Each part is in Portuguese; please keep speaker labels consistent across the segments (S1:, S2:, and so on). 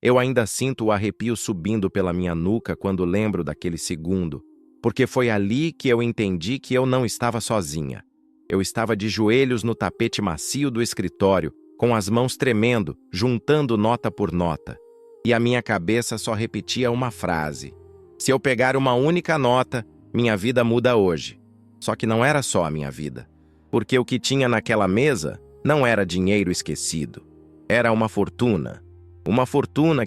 S1: Eu ainda sinto o arrepio subindo pela minha nuca quando lembro daquele segundo, porque foi ali que eu entendi que eu não estava sozinha. Eu estava de joelhos no tapete macio do escritório, com as mãos tremendo, juntando nota por nota. E a minha cabeça só repetia uma frase: se eu pegar uma única nota, minha vida muda hoje. Só que não era só a minha vida, porque o que tinha naquela mesa não era dinheiro esquecido. Era uma fortuna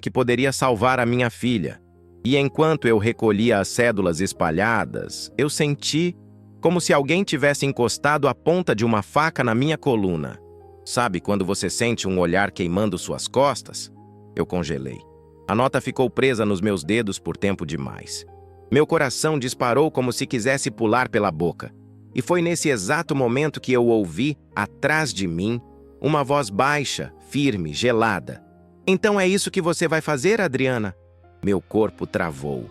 S1: que poderia salvar a minha filha. E enquanto eu recolhia as cédulas espalhadas, eu senti como se alguém tivesse encostado a ponta de uma faca na minha coluna. Sabe quando você sente um olhar queimando suas costas? Eu congelei. A nota ficou presa nos meus dedos por tempo demais. Meu coração disparou como se quisesse pular pela boca. E foi nesse exato momento que eu ouvi, atrás de mim, uma voz baixa, firme, gelada. Então é isso que você vai fazer, Adriana? Meu corpo travou.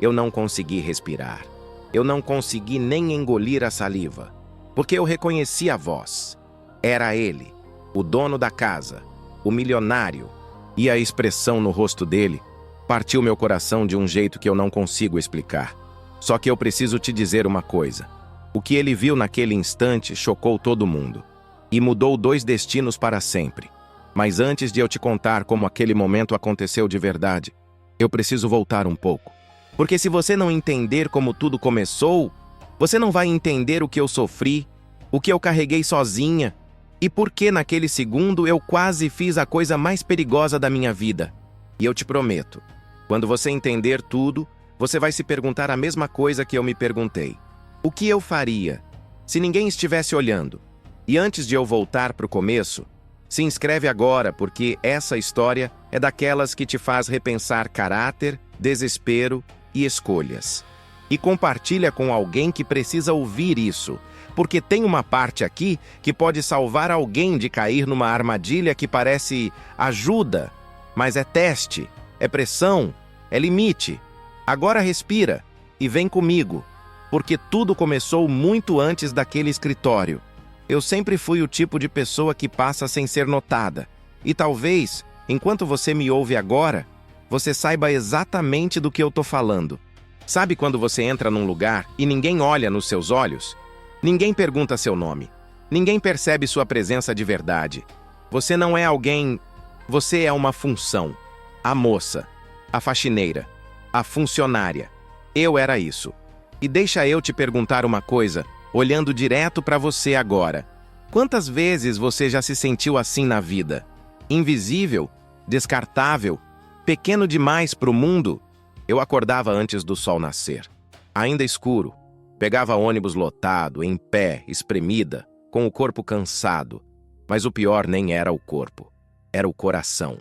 S1: Eu não consegui respirar. Eu não consegui nem engolir a saliva, porque eu reconheci a voz. Era ele, o dono da casa, o milionário, e a expressão no rosto dele partiu meu coração de um jeito que eu não consigo explicar. Só que eu preciso te dizer uma coisa. O que ele viu naquele instante chocou todo mundo e mudou 2 destinos para sempre. Mas antes de eu te contar como aquele momento aconteceu de verdade, eu preciso voltar um pouco. Porque se você não entender como tudo começou, você não vai entender o que eu sofri, o que eu carreguei sozinha, e por que naquele segundo eu quase fiz a coisa mais perigosa da minha vida. E eu te prometo, quando você entender tudo, você vai se perguntar a mesma coisa que eu me perguntei. O que eu faria se ninguém estivesse olhando? E antes de eu voltar para o começo, se inscreve agora, porque essa história é daquelas que te faz repensar caráter, desespero e escolhas. E compartilha com alguém que precisa ouvir isso, porque tem uma parte aqui que pode salvar alguém de cair numa armadilha que parece ajuda, mas é teste, é pressão, é limite. Agora respira e vem comigo, porque tudo começou muito antes daquele escritório. Eu sempre fui o tipo de pessoa que passa sem ser notada. E talvez, enquanto você me ouve agora, você saiba exatamente do que eu tô falando. Sabe quando você entra num lugar e ninguém olha nos seus olhos? Ninguém pergunta seu nome. Ninguém percebe sua presença de verdade. Você não é alguém, você é uma função. A moça, a faxineira, a funcionária. Eu era isso. E deixa eu te perguntar uma coisa, olhando direto para você agora. Quantas vezes você já se sentiu assim na vida? Invisível? Descartável? Pequeno demais para o mundo? Eu acordava antes do sol nascer, ainda escuro. Pegava ônibus lotado, em pé, espremida, com o corpo cansado. Mas o pior nem era o corpo, era o coração.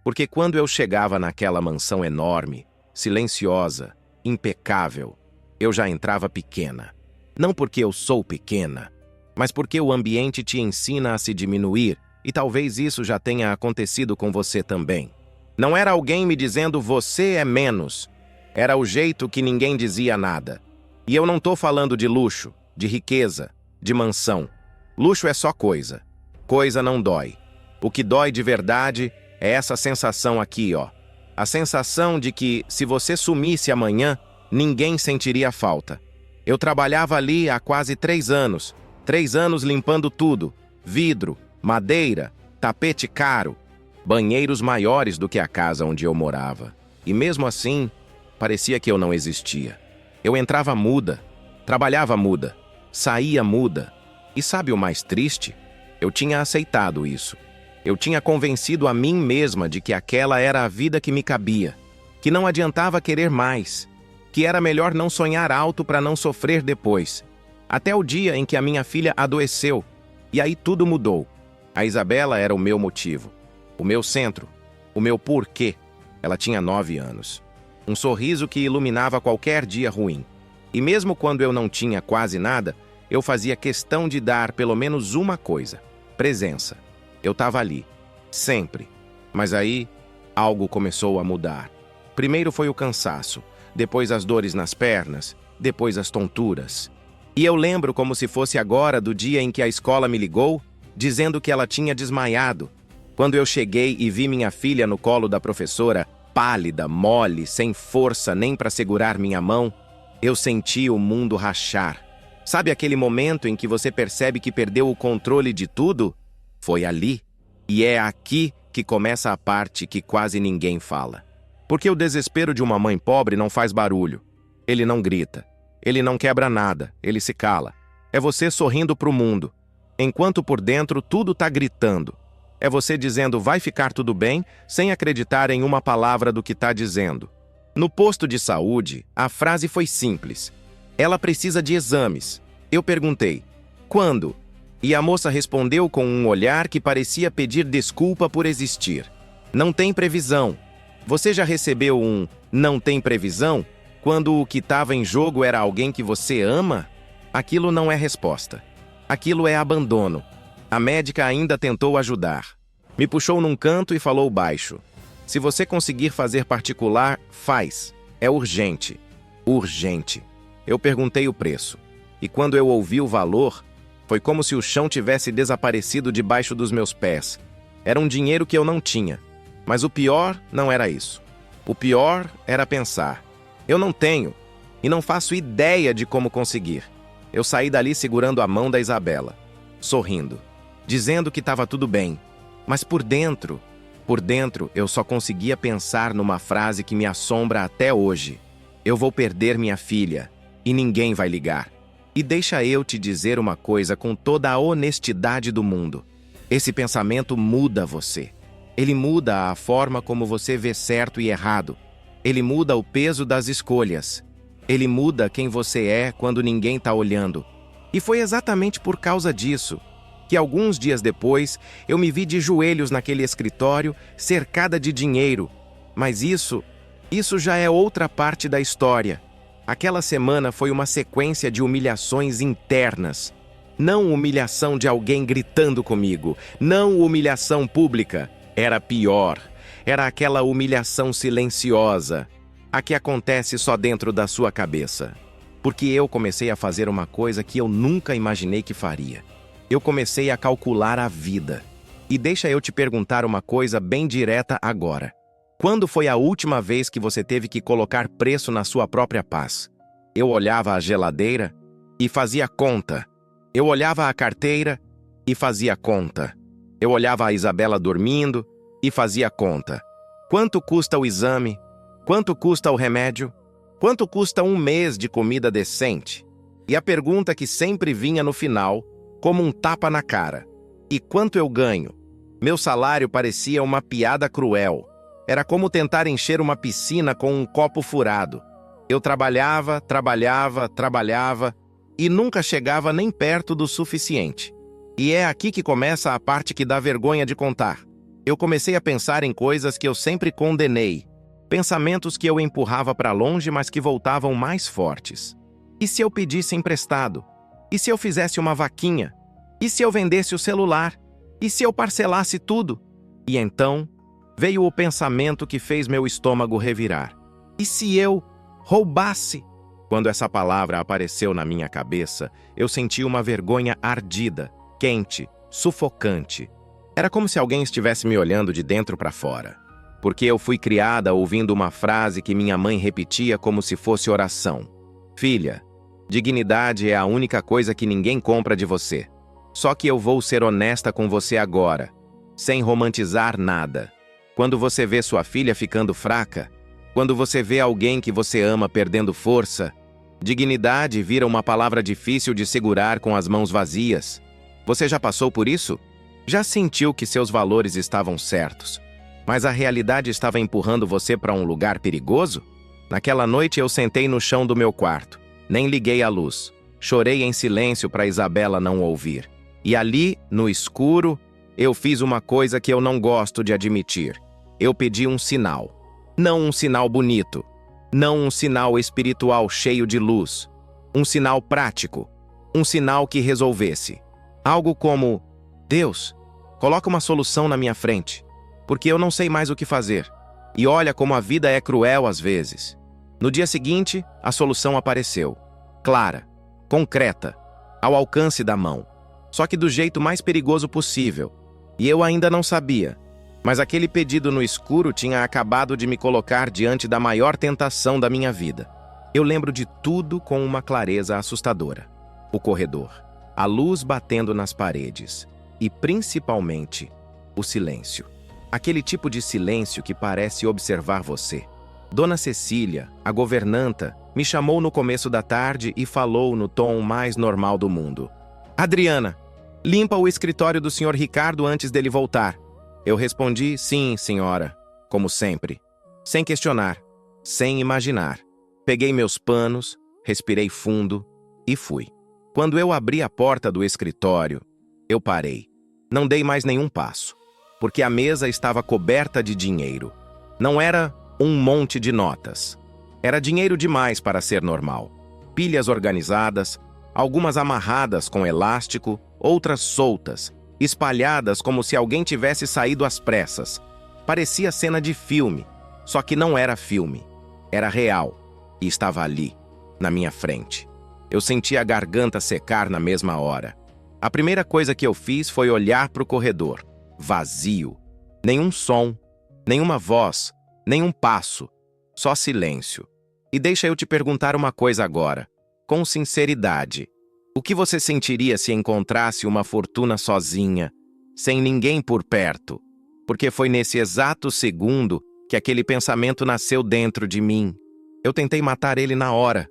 S1: Porque quando eu chegava naquela mansão enorme, silenciosa, impecável, eu já entrava pequena. Não porque eu sou pequena, mas porque o ambiente te ensina a se diminuir, e talvez isso já tenha acontecido com você também. Não era alguém me dizendo você é menos, era o jeito que ninguém dizia nada. E eu não tô falando de luxo, de riqueza, de mansão. Luxo é só coisa. Coisa não dói. O que dói de verdade é essa sensação aqui, ó. A sensação de que, se você sumisse amanhã, ninguém sentiria falta. Eu trabalhava ali há quase 3 anos. 3 anos limpando tudo. Vidro, madeira, tapete caro, banheiros maiores do que a casa onde eu morava. E mesmo assim, parecia que eu não existia. Eu entrava muda, trabalhava muda, saía muda. E sabe o mais triste? Eu tinha aceitado isso. Eu tinha convencido a mim mesma de que aquela era a vida que me cabia, que não adiantava querer mais, que era melhor não sonhar alto para não sofrer depois. Até o dia em que a minha filha adoeceu, e aí tudo mudou. A Isabela era o meu motivo, o meu centro, o meu porquê. Ela tinha 9 anos. Um sorriso que iluminava qualquer dia ruim. E mesmo quando eu não tinha quase nada, eu fazia questão de dar pelo menos uma coisa: presença. Eu estava ali, sempre. Mas aí, algo começou a mudar. Primeiro foi o cansaço, depois as dores nas pernas, depois as tonturas. E eu lembro como se fosse agora do dia em que a escola me ligou, dizendo que ela tinha desmaiado. Quando eu cheguei e vi minha filha no colo da professora, pálida, mole, sem força nem para segurar minha mão, eu senti o mundo rachar. Sabe aquele momento em que você percebe que perdeu o controle de tudo? Foi ali. E é aqui que começa a parte que quase ninguém fala. Porque o desespero de uma mãe pobre não faz barulho. Ele não grita. Ele não quebra nada. Ele se cala. É você sorrindo para o mundo, enquanto por dentro tudo está gritando. É você dizendo vai ficar tudo bem, sem acreditar em uma palavra do que está dizendo. No posto de saúde, a frase foi simples. Ela precisa de exames. Eu perguntei, quando? E a moça respondeu com um olhar que parecia pedir desculpa por existir. Não tem previsão. Você já recebeu um não tem previsão quando o que estava em jogo era alguém que você ama? Aquilo não é resposta. Aquilo é abandono. A médica ainda tentou ajudar. Me puxou num canto e falou baixo. Se você conseguir fazer particular, faz. É urgente. Urgente. Eu perguntei o preço. E quando eu ouvi o valor, foi como se o chão tivesse desaparecido debaixo dos meus pés. Era um dinheiro que eu não tinha. Mas o pior não era isso. O pior era pensar. Eu não tenho. E não faço ideia de como conseguir. Eu saí dali segurando a mão da Isabela, sorrindo, dizendo que estava tudo bem. Mas por dentro eu só conseguia pensar numa frase que me assombra até hoje. Eu vou perder minha filha e ninguém vai ligar. E deixa eu te dizer uma coisa com toda a honestidade do mundo. Esse pensamento muda você. Ele muda a forma como você vê certo e errado. Ele muda o peso das escolhas. Ele muda quem você é quando ninguém está olhando. E foi exatamente por causa disso que alguns dias depois eu me vi de joelhos naquele escritório, cercada de dinheiro. Mas isso já é outra parte da história. Aquela semana foi uma sequência de humilhações internas. Não humilhação de alguém gritando comigo, não humilhação pública. Era pior. Era aquela humilhação silenciosa, a que acontece só dentro da sua cabeça. Porque eu comecei a fazer uma coisa que eu nunca imaginei que faria. Eu comecei a calcular a vida. E deixa eu te perguntar uma coisa bem direta agora. Quando foi a última vez que você teve que colocar preço na sua própria paz? Eu olhava a geladeira e fazia conta. Eu olhava a carteira e fazia conta. Eu olhava a Isabela dormindo e fazia conta. Quanto custa o exame? Quanto custa o remédio? Quanto custa um mês de comida decente? E a pergunta que sempre vinha no final, como um tapa na cara. E quanto eu ganho? Meu salário parecia uma piada cruel. Era como tentar encher uma piscina com um copo furado. Eu trabalhava e nunca chegava nem perto do suficiente. E é aqui que começa a parte que dá vergonha de contar. Eu comecei a pensar em coisas que eu sempre condenei. Pensamentos que eu empurrava para longe, mas que voltavam mais fortes. E se eu pedisse emprestado? E se eu fizesse uma vaquinha? E se eu vendesse o celular? E se eu parcelasse tudo? E então veio o pensamento que fez meu estômago revirar. E se eu roubasse? Quando essa palavra apareceu na minha cabeça, eu senti uma vergonha ardida, quente, sufocante. Era como se alguém estivesse me olhando de dentro para fora. Porque eu fui criada ouvindo uma frase que minha mãe repetia como se fosse oração. Filha, dignidade é a única coisa que ninguém compra de você. Só que eu vou ser honesta com você agora, sem romantizar nada. Quando você vê sua filha ficando fraca, quando você vê alguém que você ama perdendo força, dignidade vira uma palavra difícil de segurar com as mãos vazias. Você já passou por isso? Já sentiu que seus valores estavam certos, mas a realidade estava empurrando você para um lugar perigoso? Naquela noite eu sentei no chão do meu quarto. Nem liguei a luz. Chorei em silêncio para Isabela não ouvir. E ali, no escuro, eu fiz uma coisa que eu não gosto de admitir. Eu pedi um sinal. Não um sinal bonito. Não um sinal espiritual cheio de luz. Um sinal prático. Um sinal que resolvesse. Algo como: Deus, coloca uma solução na minha frente, porque eu não sei mais o que fazer. E olha como a vida é cruel às vezes. No dia seguinte, a solução apareceu. Clara, concreta, ao alcance da mão. Só que do jeito mais perigoso possível. E eu ainda não sabia. Mas aquele pedido no escuro tinha acabado de me colocar diante da maior tentação da minha vida. Eu lembro de tudo com uma clareza assustadora. O corredor, a luz batendo nas paredes e, principalmente, o silêncio. Aquele tipo de silêncio que parece observar você. Dona Cecília, a governanta, me chamou no começo da tarde e falou no tom mais normal do mundo. Adriana, limpa o escritório do Sr. Ricardo antes dele voltar. Eu respondi, sim, senhora, como sempre. Sem questionar, sem imaginar. Peguei meus panos, respirei fundo e fui. Quando eu abri a porta do escritório, eu parei. Não dei mais nenhum passo, porque a mesa estava coberta de dinheiro. Não era um monte de notas. Era dinheiro demais para ser normal. Pilhas organizadas, algumas amarradas com elástico, outras soltas, espalhadas como se alguém tivesse saído às pressas. Parecia cena de filme, só que não era filme. Era real e estava ali, na minha frente. Eu senti a garganta secar na mesma hora. A primeira coisa que eu fiz foi olhar para o corredor. Vazio. Nenhum som, nenhuma voz, nenhum passo. Só silêncio. E deixa eu te perguntar uma coisa agora, com sinceridade. O que você sentiria se encontrasse uma fortuna sozinha, sem ninguém por perto? Porque foi nesse exato segundo que aquele pensamento nasceu dentro de mim. Eu tentei matar ele na hora,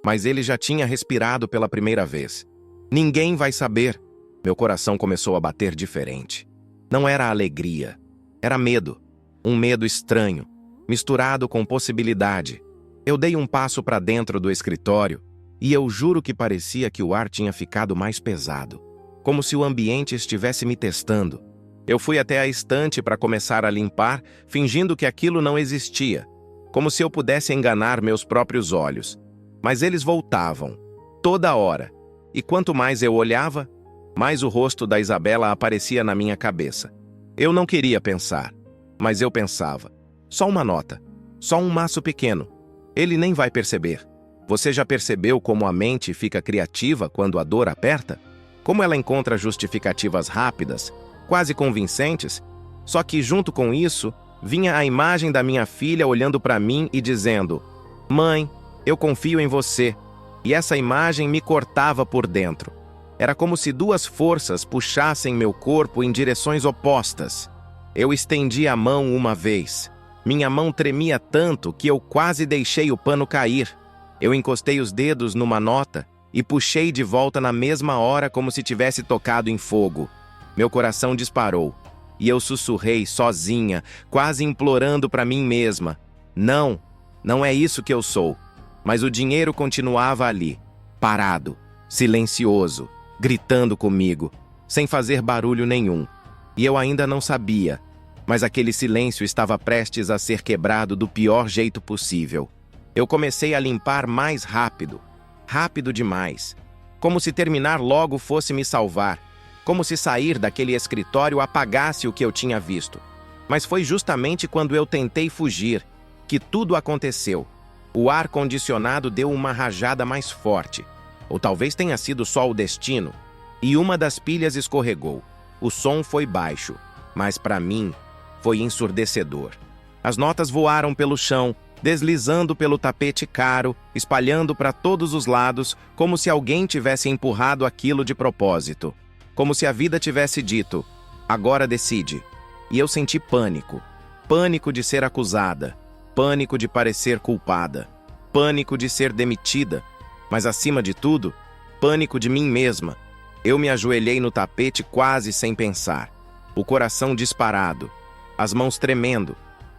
S1: mas ele já tinha respirado pela primeira vez. Ninguém vai saber. Meu coração começou a bater diferente. Não era alegria, era medo. Um medo estranho, misturado com possibilidade. Eu dei um passo para dentro do escritório e eu juro que parecia que o ar tinha ficado mais pesado, como se o ambiente estivesse me testando. Eu fui até a estante para começar a limpar, fingindo que aquilo não existia, como se eu pudesse enganar meus próprios olhos. Mas eles voltavam, toda hora, e quanto mais eu olhava, mais o rosto da Isabela aparecia na minha cabeça. Eu não queria pensar, mas eu pensava. Só uma nota, só um maço pequeno. Ele nem vai perceber. Você já percebeu como a mente fica criativa quando a dor aperta? Como ela encontra justificativas rápidas, quase convincentes? Só que junto com isso, vinha a imagem da minha filha olhando para mim e dizendo: Mãe, eu confio em você. E essa imagem me cortava por dentro. Era como se duas forças puxassem meu corpo em direções opostas. Eu estendi a mão uma vez. Minha mão tremia tanto que eu quase deixei o pano cair. Eu encostei os dedos numa nota e puxei de volta na mesma hora como se tivesse tocado em fogo. Meu coração disparou e eu sussurrei sozinha, quase implorando para mim mesma. Não, não é isso que eu sou. Mas o dinheiro continuava ali, parado, silencioso, gritando comigo, sem fazer barulho nenhum. E eu ainda não sabia, mas aquele silêncio estava prestes a ser quebrado do pior jeito possível. Eu comecei a limpar mais rápido, rápido demais, como se terminar logo fosse me salvar, como se sair daquele escritório apagasse o que eu tinha visto. Mas foi justamente quando eu tentei fugir que tudo aconteceu. O ar-condicionado deu uma rajada mais forte, ou talvez tenha sido só o destino, e uma das pilhas escorregou. O som foi baixo, mas para mim foi ensurdecedor. As notas voaram pelo chão, deslizando pelo tapete caro, espalhando para todos os lados, como se alguém tivesse empurrado aquilo de propósito. Como se a vida tivesse dito: agora decide. E eu senti pânico. Pânico de ser acusada. Pânico de parecer culpada. Pânico de ser demitida. Mas acima de tudo, pânico de mim mesma. Eu me ajoelhei no tapete quase sem pensar. O coração disparado. As mãos tremendo.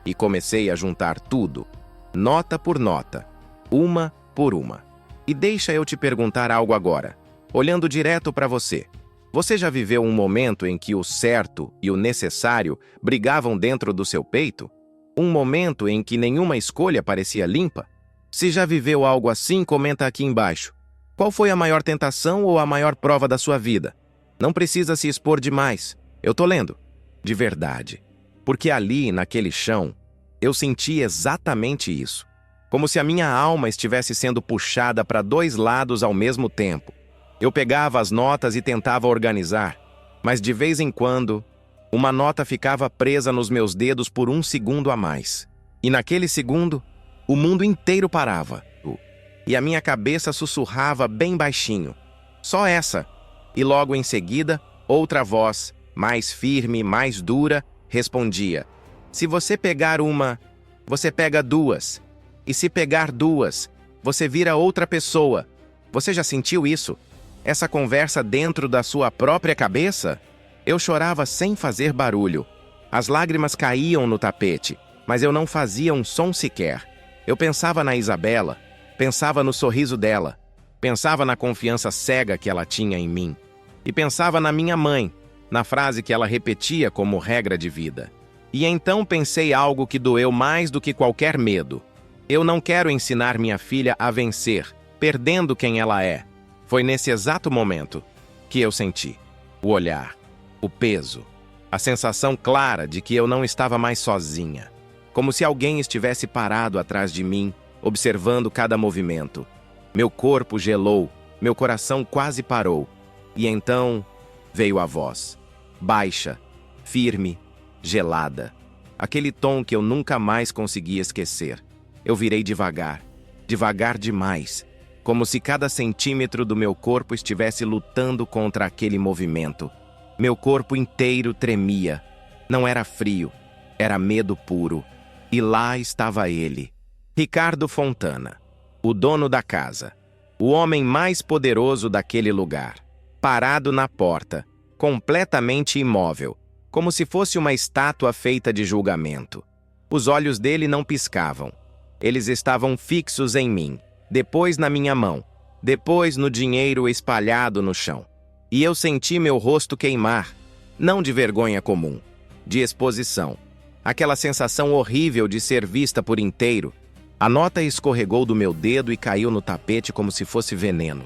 S1: E comecei a juntar tudo. Nota por nota, uma por uma. E deixa eu te perguntar algo agora, olhando direto para você. Você já viveu um momento em que o certo e o necessário brigavam dentro do seu peito? Um momento em que nenhuma escolha parecia limpa? Se já viveu algo assim, comenta aqui embaixo. Qual foi a maior tentação ou a maior prova da sua vida? Não precisa se expor demais. Eu tô lendo. De verdade. Porque ali, naquele chão, eu senti exatamente isso. Como se a minha alma estivesse sendo puxada para dois lados ao mesmo tempo. Eu pegava as notas e tentava organizar, mas de vez em quando, Uma nota ficava presa nos meus dedos por um segundo a mais. E naquele segundo, o mundo inteiro parava. E a minha cabeça sussurrava bem baixinho. Só essa. E logo em seguida, outra voz, mais firme, mais dura, respondia: se você pegar uma, você pega duas. E se pegar duas, você vira outra pessoa. Você já sentiu isso? Essa conversa dentro da sua própria cabeça? Eu chorava sem fazer barulho. As lágrimas caíam no tapete, mas eu não fazia um som sequer. Eu pensava na Isabela, pensava no sorriso dela, pensava na confiança cega que ela tinha em mim. E pensava na minha mãe, na frase que ela repetia como regra de vida. E então pensei algo que doeu mais do que qualquer medo. Eu não quero ensinar minha filha a vencer, perdendo quem ela é. Foi nesse exato momento que eu senti o olhar, o peso, a sensação clara de que eu não estava mais sozinha. Como se alguém estivesse parado atrás de mim, observando cada movimento. Meu corpo gelou, meu coração quase parou. E então veio a voz, baixa, firme, gelada. Aquele tom que eu nunca mais consegui esquecer. Eu virei devagar, devagar demais, como se cada centímetro do meu corpo estivesse lutando contra aquele movimento. Meu corpo inteiro tremia. Não era frio, era medo puro. E lá estava ele, Ricardo Fontana, o dono da casa, o homem mais poderoso daquele lugar, parado na porta, completamente imóvel, como se fosse uma estátua feita de julgamento. Os olhos dele não piscavam. Eles estavam fixos em mim, depois na minha mão, depois no dinheiro espalhado no chão. E eu senti meu rosto queimar, não de vergonha comum, de exposição. Aquela sensação horrível de ser vista por inteiro. A nota escorregou do meu dedo e caiu no tapete como se fosse veneno.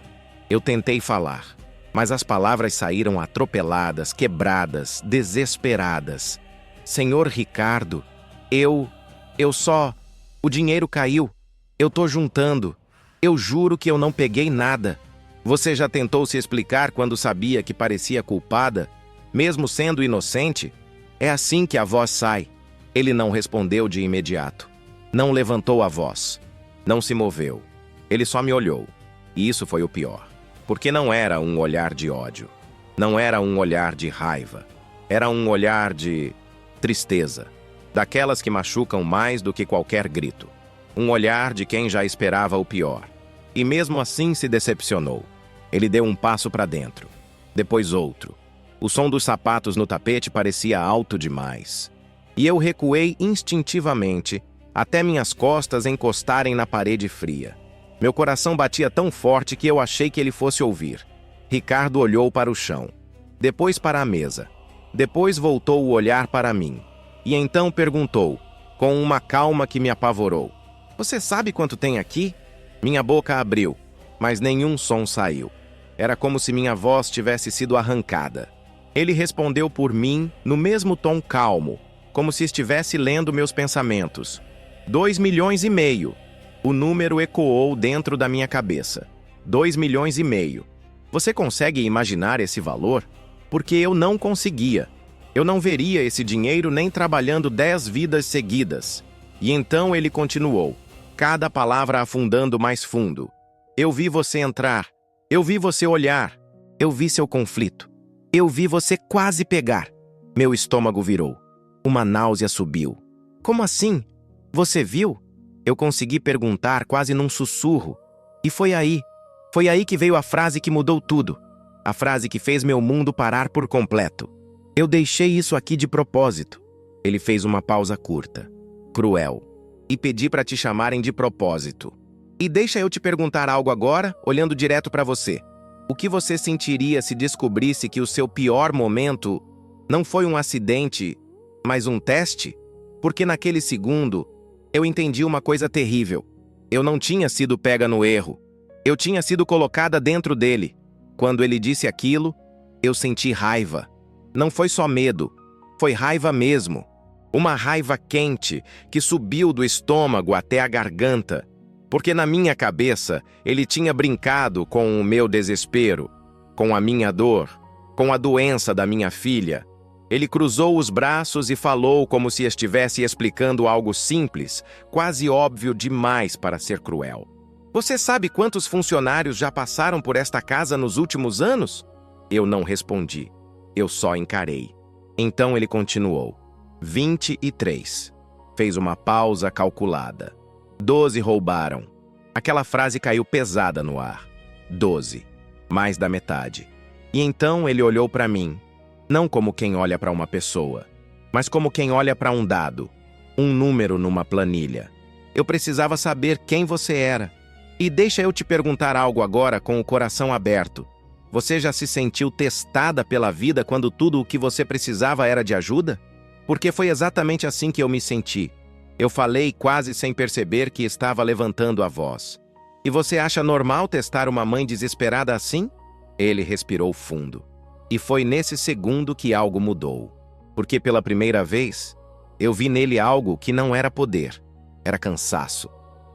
S1: Eu tentei falar, mas as palavras saíram atropeladas, quebradas, desesperadas. Senhor Ricardo, eu só... O dinheiro caiu. Eu tô juntando. Eu juro que eu não peguei nada. Você já tentou se explicar quando sabia que parecia culpada, mesmo sendo inocente? É assim que a voz sai. Ele não respondeu de imediato. Não levantou a voz. Não se moveu. Ele só me olhou. E isso foi o pior. Porque não era um olhar de ódio. Não era um olhar de raiva. Era um olhar de tristeza. Daquelas que machucam mais do que qualquer grito. Um olhar de quem já esperava o pior. E mesmo assim se decepcionou. Ele deu um passo para dentro. Depois outro. O som dos sapatos no tapete parecia alto demais. E eu recuei instintivamente, até minhas costas encostarem na parede fria. Meu coração batia tão forte que eu achei que ele fosse ouvir. Ricardo olhou para o chão. Depois para a mesa. Depois voltou o olhar para mim. E então perguntou, com uma calma que me apavorou: você sabe quanto tem aqui? Minha boca abriu, mas nenhum som saiu. Era como se minha voz tivesse sido arrancada. Ele respondeu por mim no mesmo tom calmo, como se estivesse lendo meus pensamentos. 2,5 milhões. O número ecoou dentro da minha cabeça. 2,5 milhões. Você consegue imaginar esse valor? Porque eu não conseguia. Eu não veria esse dinheiro nem trabalhando 10 vidas seguidas. E então ele continuou, cada palavra afundando mais fundo. Eu vi você entrar. Eu vi você olhar. Eu vi seu conflito. Eu vi você quase pegar. Meu estômago virou. Uma náusea subiu. Como assim? Você viu? Eu consegui perguntar quase num sussurro. E foi aí que veio a frase que mudou tudo. A frase que fez meu mundo parar por completo. Eu deixei isso aqui de propósito. Ele fez uma pausa curta, cruel. E pedi para te chamarem de propósito. E deixa eu te perguntar algo agora, olhando direto para você. O que você sentiria se descobrisse que o seu pior momento não foi um acidente, mas um teste? Porque naquele segundo, eu entendi uma coisa terrível. Eu não tinha sido pega no erro. Eu tinha sido colocada dentro dele. Quando ele disse aquilo, eu senti raiva. Não foi só medo, foi raiva mesmo. Uma raiva quente que subiu do estômago até a garganta. Porque na minha cabeça, ele tinha brincado com o meu desespero, com a minha dor, com a doença da minha filha. Ele cruzou os braços e falou como se estivesse explicando algo simples, quase óbvio demais para ser cruel. Você sabe quantos funcionários já passaram por esta casa nos últimos anos? Eu não respondi. Eu só encarei. Então ele continuou. 23. Fez uma pausa calculada. 12 roubaram. Aquela frase caiu pesada no ar. 12. Mais da metade. E então ele olhou para mim. Não como quem olha para uma pessoa, mas como quem olha para um dado, um número numa planilha. Eu precisava saber quem você era. E deixa eu te perguntar algo agora com o coração aberto. Você já se sentiu testada pela vida quando tudo o que você precisava era de ajuda? Porque foi exatamente assim que eu me senti. Eu falei quase sem perceber que estava levantando a voz. E você acha normal testar uma mãe desesperada assim? Ele respirou fundo. E foi nesse segundo que algo mudou. Porque pela primeira vez, eu vi nele algo que não era poder. Era cansaço.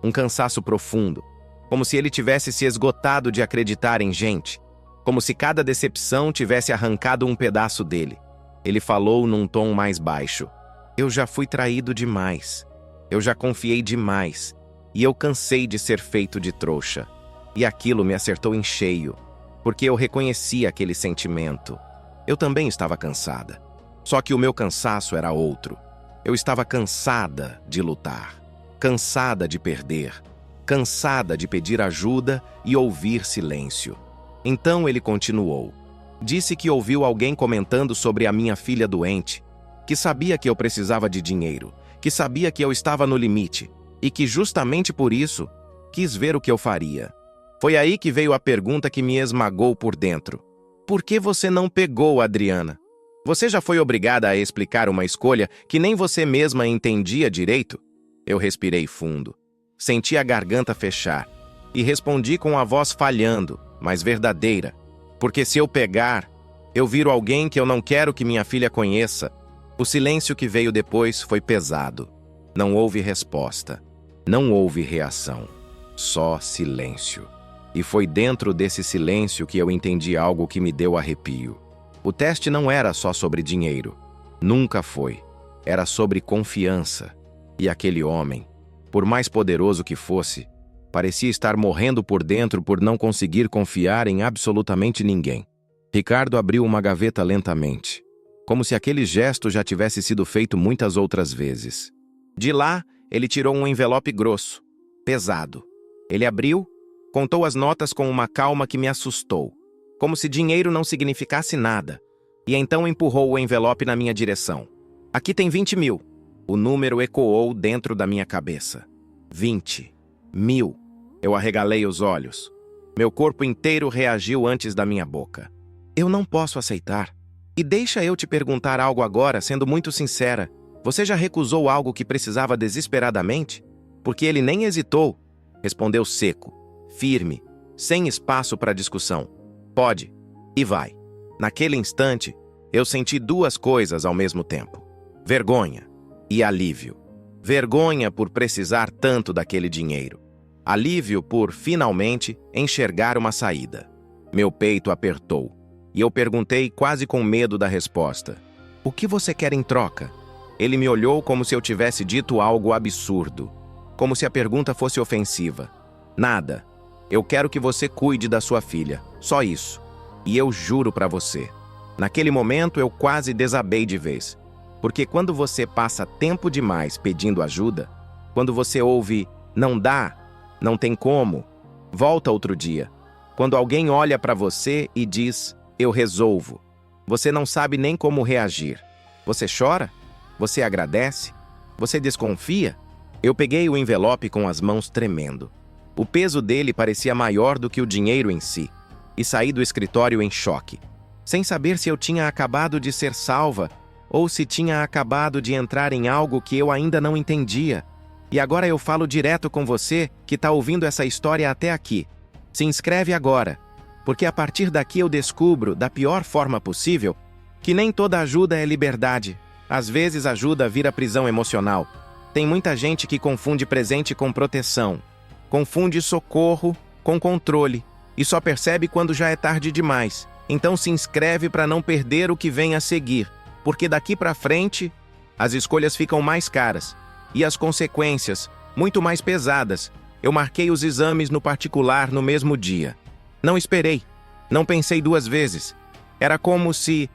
S1: Um cansaço profundo. Como se ele tivesse se esgotado de acreditar em gente. Como se cada decepção tivesse arrancado um pedaço dele. Ele falou num tom mais baixo. Eu já fui traído demais. Eu já confiei demais. E eu cansei de ser feito de trouxa. E aquilo me acertou em cheio. Porque eu reconheci aquele sentimento. Eu também estava cansada. Só que o meu cansaço era outro. Eu estava cansada de lutar. Cansada de perder. Cansada de pedir ajuda e ouvir silêncio. Então ele continuou. Disse que ouviu alguém comentando sobre a minha filha doente, que sabia que eu precisava de dinheiro, que sabia que eu estava no limite, e que justamente por isso quis ver o que eu faria. Foi aí que veio a pergunta que me esmagou por dentro. Por que você não pegou, Adriana? Você já foi obrigada a explicar uma escolha que nem você mesma entendia direito? Eu respirei fundo. Senti a garganta fechar. E respondi com a voz falhando, mas verdadeira. Porque se eu pegar, eu viro alguém que eu não quero que minha filha conheça. O silêncio que veio depois foi pesado. Não houve resposta. Não houve reação. Só silêncio. E foi dentro desse silêncio que eu entendi algo que me deu arrepio. O teste não era só sobre dinheiro. Nunca foi. Era sobre confiança. E aquele homem, por mais poderoso que fosse, parecia estar morrendo por dentro por não conseguir confiar em absolutamente ninguém. Ricardo abriu uma gaveta lentamente, como se aquele gesto já tivesse sido feito muitas outras vezes. De lá, ele tirou um envelope grosso, pesado. Ele abriu, contou as notas com uma calma que me assustou, como se dinheiro não significasse nada, e então empurrou o envelope na minha direção. Aqui tem 20 mil. O número ecoou dentro da minha cabeça. 20 mil. Eu arregalei os olhos. Meu corpo inteiro reagiu antes da minha boca. Eu não posso aceitar. E deixa eu te perguntar algo agora, sendo muito sincera. Você já recusou algo que precisava desesperadamente? Porque ele nem hesitou. Respondeu seco, firme, sem espaço para discussão. Pode. E vai. Naquele instante, eu senti duas coisas ao mesmo tempo. Vergonha e alívio. Vergonha por precisar tanto daquele dinheiro. Alívio por, finalmente, enxergar uma saída. Meu peito apertou, e eu perguntei quase com medo da resposta. O que você quer em troca? Ele me olhou como se eu tivesse dito algo absurdo, como se a pergunta fosse ofensiva. Nada. Eu quero que você cuide da sua filha, só isso. E eu juro pra você. Naquele momento eu quase desabei de vez. Porque quando você passa tempo demais pedindo ajuda, quando você ouve, não dá, não tem como, volta outro dia. Quando alguém olha pra você e diz, eu resolvo, você não sabe nem como reagir. Você chora? Você agradece? Você desconfia? Eu peguei o envelope com as mãos tremendo. O peso dele parecia maior do que o dinheiro em si, e saí do escritório em choque, sem saber se eu tinha acabado de ser salva ou se tinha acabado de entrar em algo que eu ainda não entendia. E agora eu falo direto com você que está ouvindo essa história até aqui. Se inscreve agora, porque a partir daqui eu descubro, da pior forma possível, que nem toda ajuda é liberdade. Às vezes ajuda vira prisão emocional. Tem muita gente que confunde presente com proteção. Confunde socorro com controle. E só percebe quando já é tarde demais. Então se inscreve para não perder o que vem a seguir. porque daqui para frente as escolhas ficam mais caras e as consequências muito mais pesadas. Eu marquei os exames no particular no mesmo dia. Não esperei, não pensei duas vezes. Era como se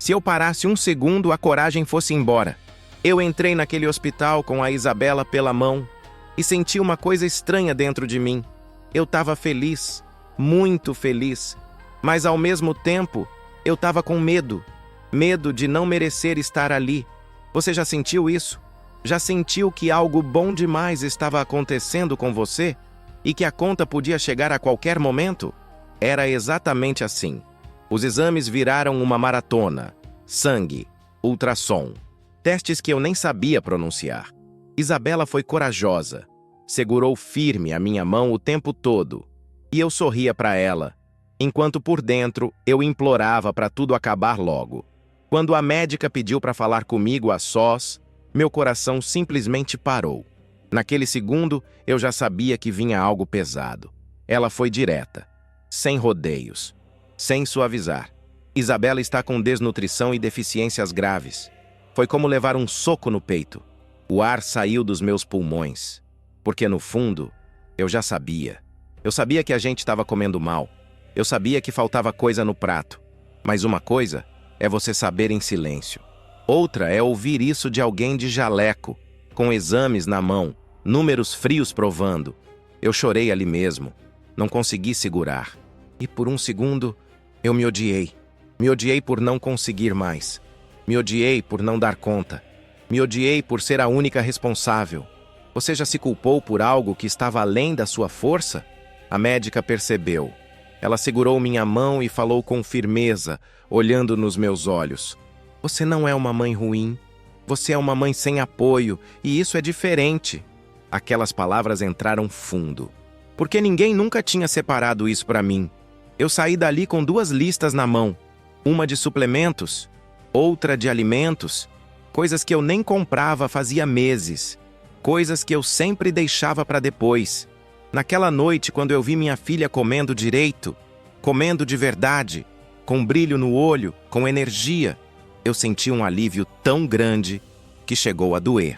S1: eu parasse um segundo, a coragem fosse embora. Eu entrei naquele hospital com a Isabela pela mão e senti uma coisa estranha dentro de mim. Eu estava feliz, muito feliz, mas ao mesmo tempo eu estava com medo. Medo de não merecer estar ali. Você já sentiu isso? Já sentiu que algo bom demais estava acontecendo com você e que a conta podia chegar a qualquer momento? Era exatamente assim. Os exames viraram uma maratona. Sangue, ultrassom, testes que eu nem sabia pronunciar. Isabela foi corajosa. Segurou firme a minha mão o tempo todo. E eu sorria para ela, enquanto por dentro eu implorava para tudo acabar logo. Quando a médica pediu para falar comigo a sós, meu coração simplesmente parou. Naquele segundo, eu já sabia que vinha algo pesado. Ela foi direta, sem rodeios, sem suavizar. Isabela está com desnutrição e deficiências graves. Foi como levar um soco no peito. O ar saiu dos meus pulmões. Porque no fundo, eu já sabia. Eu sabia que a gente estava comendo mal. Eu sabia que faltava coisa no prato. Mas uma coisa é você saber em silêncio. Outra é ouvir isso de alguém de jaleco, com exames na mão, números frios provando. Eu chorei ali mesmo. Não consegui segurar. E por um segundo, eu me odiei. Me odiei por não conseguir mais. Me odiei por não dar conta. Me odiei por ser a única responsável. Você já se culpou por algo que estava além da sua força? A médica percebeu. Ela segurou minha mão e falou com firmeza, olhando nos meus olhos. Você não é uma mãe ruim. Você é uma mãe sem apoio, e isso é diferente. Aquelas palavras entraram fundo. Porque ninguém nunca tinha separado isso para mim. Eu saí dali com 2 listas na mão. Uma de suplementos, outra de alimentos, coisas que eu nem comprava fazia meses. Coisas que eu sempre deixava para depois. Naquela noite, quando eu vi minha filha comendo direito, comendo de verdade, com brilho no olho, com energia, eu senti um alívio tão grande que chegou a doer.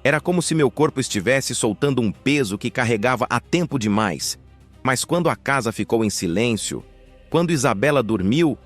S1: Era como se meu corpo estivesse soltando um peso que carregava há tempo demais. Mas quando a casa ficou em silêncio, quando Isabela dormiu,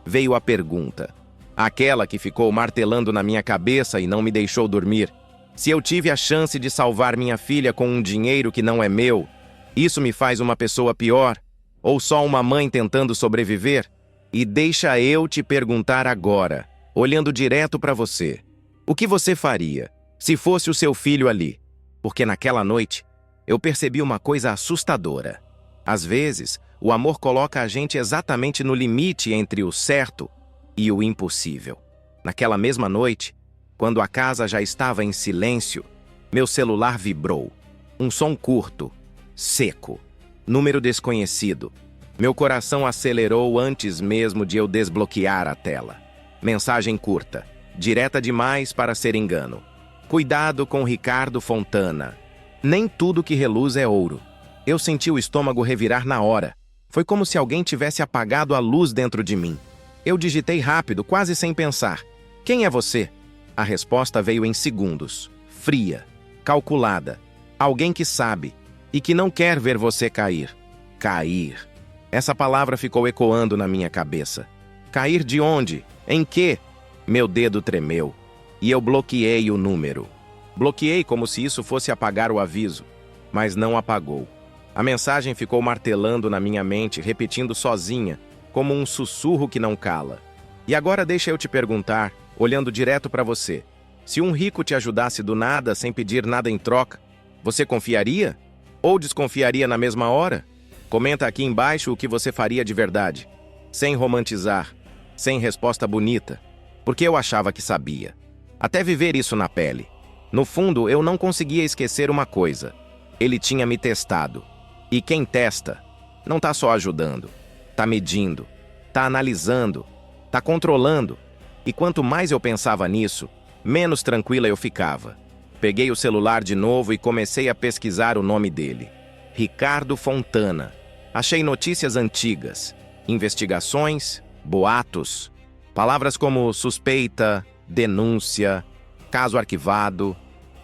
S1: veio a pergunta. Aquela que ficou martelando na minha cabeça e não me deixou dormir. Se eu tive a chance de salvar minha filha com um dinheiro que não é meu, isso me faz uma pessoa pior? Ou só uma mãe tentando sobreviver? E deixa eu te perguntar agora, olhando direto para você. O que você faria se fosse o seu filho ali? Porque naquela noite, eu percebi uma coisa assustadora. Às vezes, o amor coloca a gente exatamente no limite entre o certo e o impossível. Naquela mesma noite, quando a casa já estava em silêncio, meu celular vibrou. Um som curto, seco, número desconhecido. Meu coração acelerou antes mesmo de eu desbloquear a tela. Mensagem curta, direta demais para ser engano. Cuidado com Ricardo Fontana. Nem tudo que reluz é ouro. Eu senti o estômago revirar na hora. Foi como se alguém tivesse apagado a luz dentro de mim. Eu digitei rápido, quase sem pensar. Quem é você? A resposta veio em segundos. Fria, calculada. Alguém que sabe e que não quer ver você cair. Cair. Essa palavra ficou ecoando na minha cabeça. Cair de onde? Em quê? Meu dedo tremeu. E eu bloqueei o número. Bloqueei como se isso fosse apagar o aviso. Mas não apagou. A mensagem ficou martelando na minha mente, repetindo sozinha, como um sussurro que não cala. E agora deixa eu te perguntar, olhando direto para você. Se um rico te ajudasse do nada, sem pedir nada em troca, você confiaria? Ou desconfiaria na mesma hora? Comenta aqui embaixo o que você faria de verdade. Sem romantizar, sem resposta bonita. Porque eu achava que sabia. Até viver isso na pele. No fundo, eu não conseguia esquecer uma coisa. Ele tinha me testado. E quem testa, não tá só ajudando. Tá medindo, tá analisando, tá controlando. E quanto mais eu pensava nisso, menos tranquila eu ficava. Peguei o celular de novo e comecei a pesquisar o nome dele. Ricardo Fontana. Achei notícias antigas, investigações, boatos, palavras como suspeita, denúncia, caso arquivado,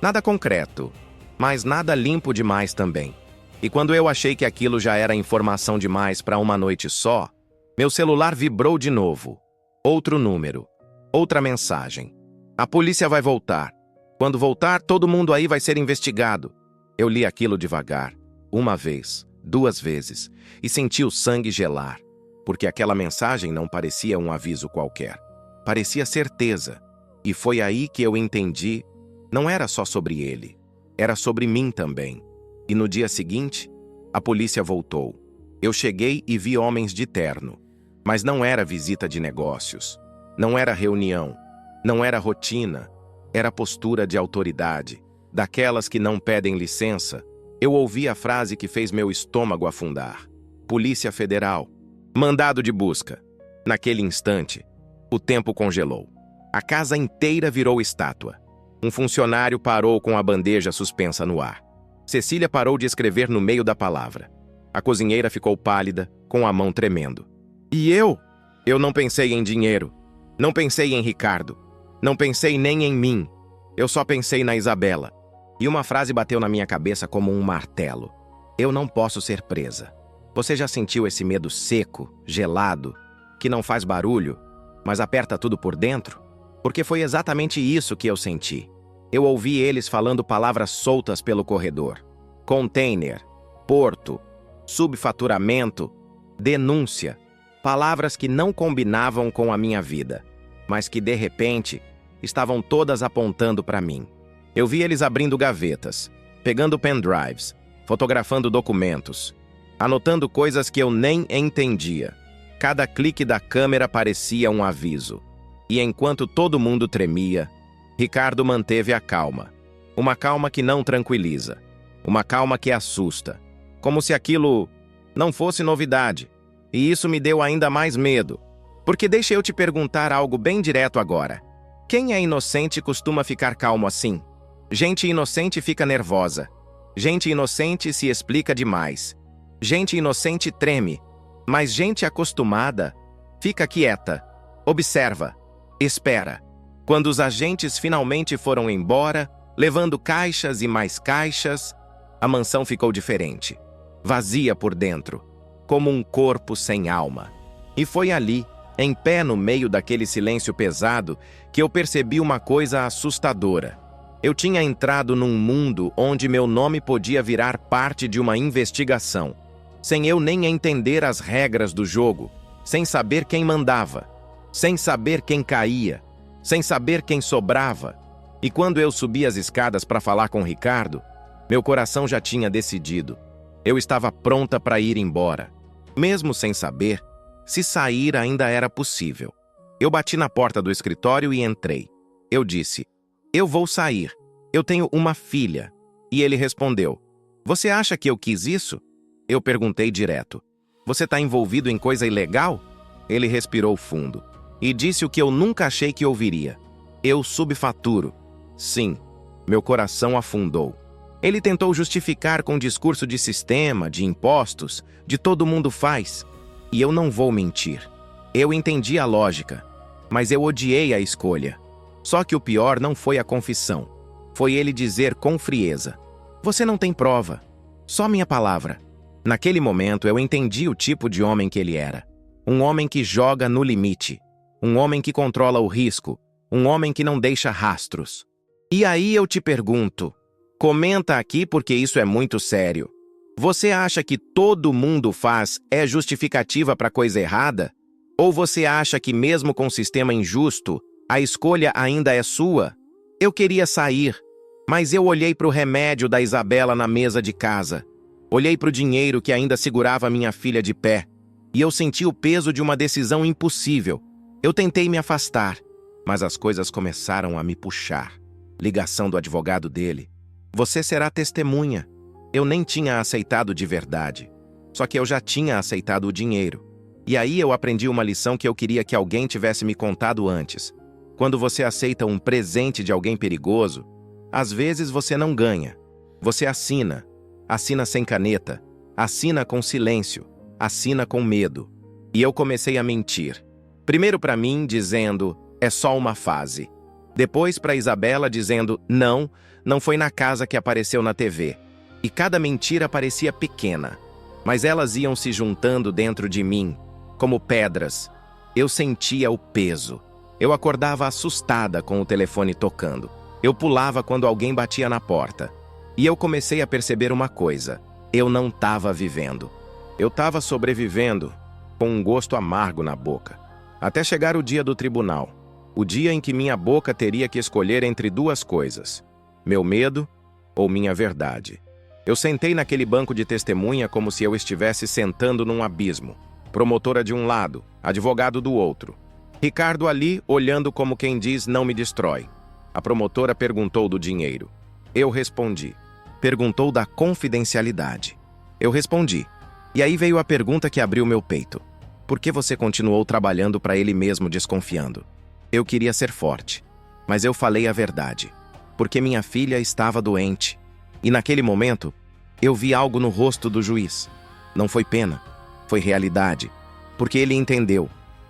S1: nada concreto, mas nada limpo demais também. E quando eu achei que aquilo já era informação demais para uma noite só, meu celular vibrou de novo. Outro número, outra mensagem. A polícia vai voltar. Quando voltar, todo mundo aí vai ser investigado. Eu li aquilo devagar, uma vez, 2 vezes, e senti o sangue gelar, porque aquela mensagem não parecia um aviso qualquer. Parecia certeza. E foi aí que eu entendi, não era só sobre ele, era sobre mim também. E no dia seguinte, a polícia voltou. Eu cheguei e vi homens de terno. Mas não era visita de negócios. Não era reunião. Não era rotina. Era postura de autoridade. Daquelas que não pedem licença. Eu ouvi a frase que fez meu estômago afundar. Polícia Federal. Mandado de busca. Naquele instante, o tempo congelou. A casa inteira virou estátua. Um funcionário parou com a bandeja suspensa no ar. Cecília parou de escrever no meio da palavra. A cozinheira ficou pálida, com a mão tremendo. E eu? Eu não pensei em dinheiro. Não pensei em Ricardo. Não pensei nem em mim. Eu só pensei na Isabela. E uma frase bateu na minha cabeça como um martelo. Eu não posso ser presa. Você já sentiu esse medo seco, gelado, que não faz barulho, mas aperta tudo por dentro? Porque foi exatamente isso que eu senti. Eu ouvi eles falando palavras soltas pelo corredor. Container, porto, subfaturamento, denúncia. Palavras que não combinavam com a minha vida, mas que, de repente, estavam todas apontando para mim. Eu vi eles abrindo gavetas, pegando pendrives, fotografando documentos, anotando coisas que eu nem entendia. Cada clique da câmera parecia um aviso. E enquanto todo mundo tremia, Ricardo manteve a calma. Uma calma que não tranquiliza. Uma calma que assusta. Como se aquilo não fosse novidade. E isso me deu ainda mais medo. Porque deixa eu te perguntar algo bem direto agora. Quem é inocente costuma ficar calmo assim? Gente inocente fica nervosa. Gente inocente se explica demais. Gente inocente treme. Mas gente acostumada fica quieta. Observa. Espera. Quando os agentes finalmente foram embora, levando caixas e mais caixas, a mansão ficou diferente. Vazia por dentro, como um corpo sem alma. E foi ali, em pé no meio daquele silêncio pesado, que eu percebi uma coisa assustadora. Eu tinha entrado num mundo onde meu nome podia virar parte de uma investigação, sem eu nem entender as regras do jogo, sem saber quem mandava, sem saber quem caía, sem saber quem sobrava. E quando eu subi as escadas para falar com Ricardo, meu coração já tinha decidido. Eu estava pronta para ir embora, mesmo sem saber se sair ainda era possível. Eu bati na porta do escritório e entrei. Eu disse, eu vou sair. Eu tenho uma filha. E ele respondeu, você acha que eu quis isso? Eu perguntei direto, você está envolvido em coisa ilegal? Ele respirou fundo e disse o que eu nunca achei que ouviria. Eu subfaturo. Sim, meu coração afundou. Ele tentou justificar com discurso de sistema, de impostos, de todo mundo faz. E eu não vou mentir. Eu entendi a lógica, mas eu odiei a escolha. Só que o pior não foi a confissão. Foi ele dizer com frieza, você não tem prova, só minha palavra. Naquele momento eu entendi o tipo de homem que ele era. Um homem que joga no limite. Um homem que controla o risco. Um homem que não deixa rastros. E aí eu te pergunto, comenta aqui porque isso é muito sério. Você acha que todo mundo faz é justificativa para coisa errada? Ou você acha que mesmo com um sistema injusto, a escolha ainda é sua? Eu queria sair, mas eu olhei para o remédio da Isabela na mesa de casa. Olhei para o dinheiro que ainda segurava minha filha de pé. E eu senti o peso de uma decisão impossível. Eu tentei me afastar, mas as coisas começaram a me puxar. Ligação do advogado dele. Você será testemunha. Eu nem tinha aceitado de verdade. Só que eu já tinha aceitado o dinheiro. E aí eu aprendi uma lição que eu queria que alguém tivesse me contado antes. Quando você aceita um presente de alguém perigoso, às vezes você não ganha. Você assina. Assina sem caneta. Assina com silêncio. Assina com medo. E eu comecei a mentir. Primeiro para mim, dizendo, é só uma fase. Depois para Isabela dizendo, não foi na casa que apareceu na TV. E cada mentira parecia pequena, mas elas iam se juntando dentro de mim, como pedras. Eu sentia o peso. Eu acordava assustada com o telefone tocando. Eu pulava quando alguém batia na porta. E eu comecei a perceber uma coisa. Eu não estava vivendo. Eu estava sobrevivendo, com um gosto amargo na boca. Até chegar o dia do tribunal. O dia em que minha boca teria que escolher entre duas coisas. Meu medo ou minha verdade. Eu sentei naquele banco de testemunha como se eu estivesse sentando num abismo. Promotora de um lado, advogado do outro. Ricardo ali, olhando como quem diz, não me destrói. A promotora perguntou do dinheiro. Eu respondi. Perguntou da confidencialidade. Eu respondi. E aí veio a pergunta que abriu meu peito. Por que você continuou trabalhando para ele mesmo desconfiando? Eu queria ser forte, mas eu falei a verdade. Porque minha filha estava doente. E naquele momento, eu vi algo no rosto do juiz. Não foi pena, foi realidade. Porque ele entendeu.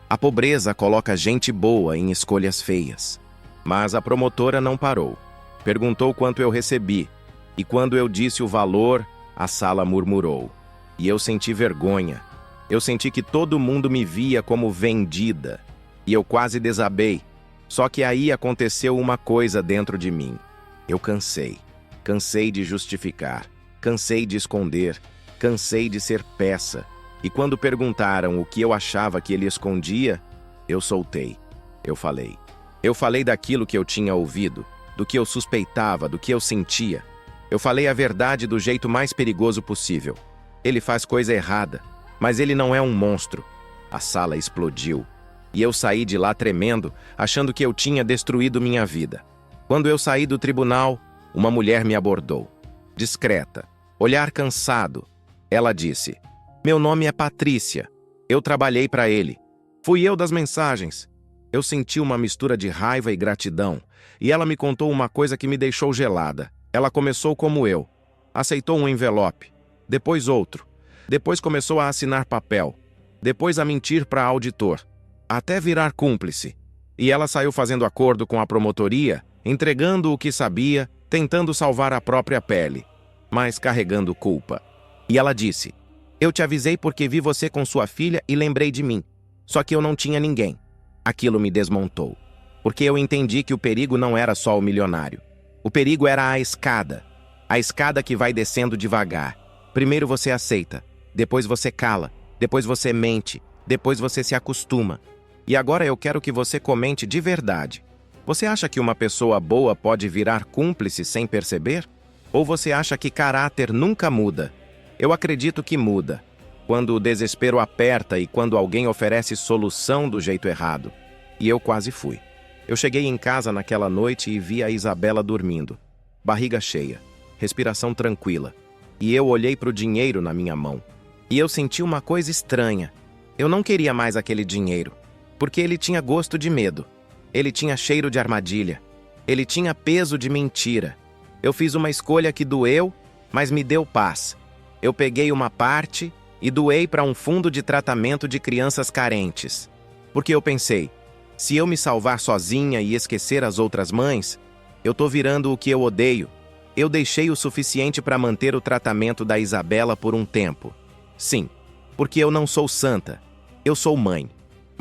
S1: A pobreza coloca gente boa em escolhas feias. Mas a promotora não parou. Perguntou quanto eu recebi. E quando eu disse o valor, a sala murmurou. E eu senti vergonha. Eu senti que todo mundo me via como vendida. E eu quase desabei. Só que aí aconteceu uma coisa dentro de mim. Eu cansei. Cansei de justificar. Cansei de esconder. Cansei de ser peça. E quando perguntaram o que eu achava que ele escondia, eu soltei. Eu falei. Eu falei daquilo que eu tinha ouvido, do que eu suspeitava, do que eu sentia. Eu falei a verdade do jeito mais perigoso possível. Ele faz coisa errada, mas ele não é um monstro. A sala explodiu. E eu saí de lá tremendo, achando que eu tinha destruído minha vida. Quando eu saí do tribunal, uma mulher me abordou. Discreta, olhar cansado. Ela disse, meu nome é Patrícia. Eu trabalhei para ele. Fui eu das mensagens. Eu senti uma mistura de raiva e gratidão. E ela me contou uma coisa que me deixou gelada. Ela começou como eu. Aceitou um envelope. Depois outro. Depois começou a assinar papel. Depois a mentir para auditor. Até virar cúmplice. E ela saiu fazendo acordo com a promotoria, entregando o que sabia, tentando salvar a própria pele, mas carregando culpa. E ela disse, eu te avisei porque vi você com sua filha e lembrei de mim. Só que eu não tinha ninguém. Aquilo me desmontou. Porque eu entendi que o perigo não era só o milionário. O perigo era a escada. A escada que vai descendo devagar. Primeiro você aceita, depois você cala, depois você mente, depois você se acostuma. E agora eu quero que você comente de verdade. Você acha que uma pessoa boa pode virar cúmplice sem perceber? Ou você acha que caráter nunca muda? Eu acredito que muda. Quando o desespero aperta e quando alguém oferece solução do jeito errado. E eu quase fui. Eu cheguei em casa naquela noite e vi a Isabela dormindo. Barriga cheia, respiração tranquila. E eu olhei para o dinheiro na minha mão. E eu senti uma coisa estranha. Eu não queria mais aquele dinheiro. Porque ele tinha gosto de medo. Ele tinha cheiro de armadilha. Ele tinha peso de mentira. Eu fiz uma escolha que doeu, mas me deu paz. Eu peguei uma parte e doei para um fundo de tratamento de crianças carentes. Porque eu pensei, se eu me salvar sozinha e esquecer as outras mães, eu tô virando o que eu odeio. Eu deixei o suficiente para manter o tratamento da Isabela por um tempo. Sim, porque eu não sou santa. Eu sou mãe.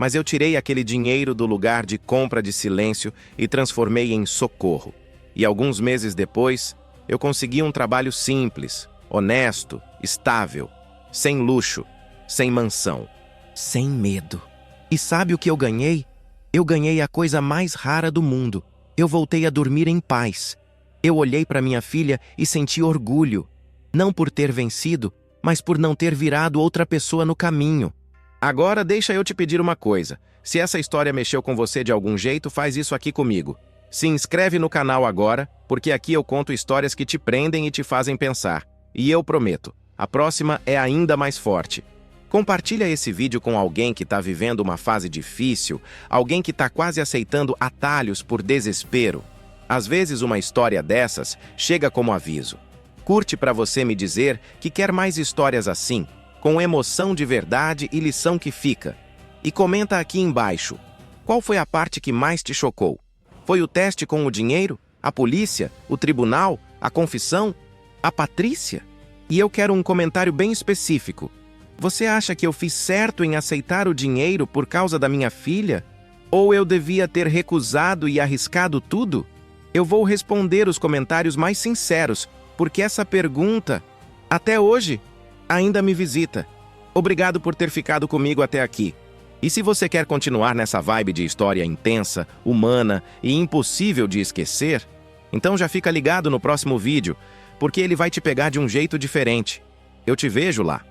S1: Mas eu tirei aquele dinheiro do lugar de compra de silêncio e transformei em socorro. E alguns meses depois, eu consegui um trabalho simples, honesto, estável, sem luxo, sem mansão, sem medo. E sabe o que eu ganhei? Eu ganhei a coisa mais rara do mundo. Eu voltei a dormir em paz. Eu olhei para minha filha e senti orgulho. Não por ter vencido, mas por não ter virado outra pessoa no caminho. Agora deixa eu te pedir uma coisa. Se essa história mexeu com você de algum jeito, faz isso aqui comigo. Se inscreve no canal agora, porque aqui eu conto histórias que te prendem e te fazem pensar. E eu prometo, a próxima é ainda mais forte. Compartilha esse vídeo com alguém que está vivendo uma fase difícil, alguém que está quase aceitando atalhos por desespero. Às vezes uma história dessas chega como aviso. Curte para você me dizer que quer mais histórias assim, com emoção de verdade e lição que fica. E comenta aqui embaixo, qual foi a parte que mais te chocou? Foi o teste com o dinheiro, a polícia, o tribunal, a confissão, a Patrícia? E eu quero um comentário bem específico. Você acha que eu fiz certo em aceitar o dinheiro por causa da minha filha? Ou eu devia ter recusado e arriscado tudo? Eu vou responder os comentários mais sinceros, porque essa pergunta, até hoje, ainda me visita. Obrigado por ter ficado comigo até aqui. E se você quer continuar nessa vibe de história intensa, humana e impossível de esquecer, então já fica ligado no próximo vídeo, porque ele vai te pegar de um jeito diferente. Eu te vejo lá.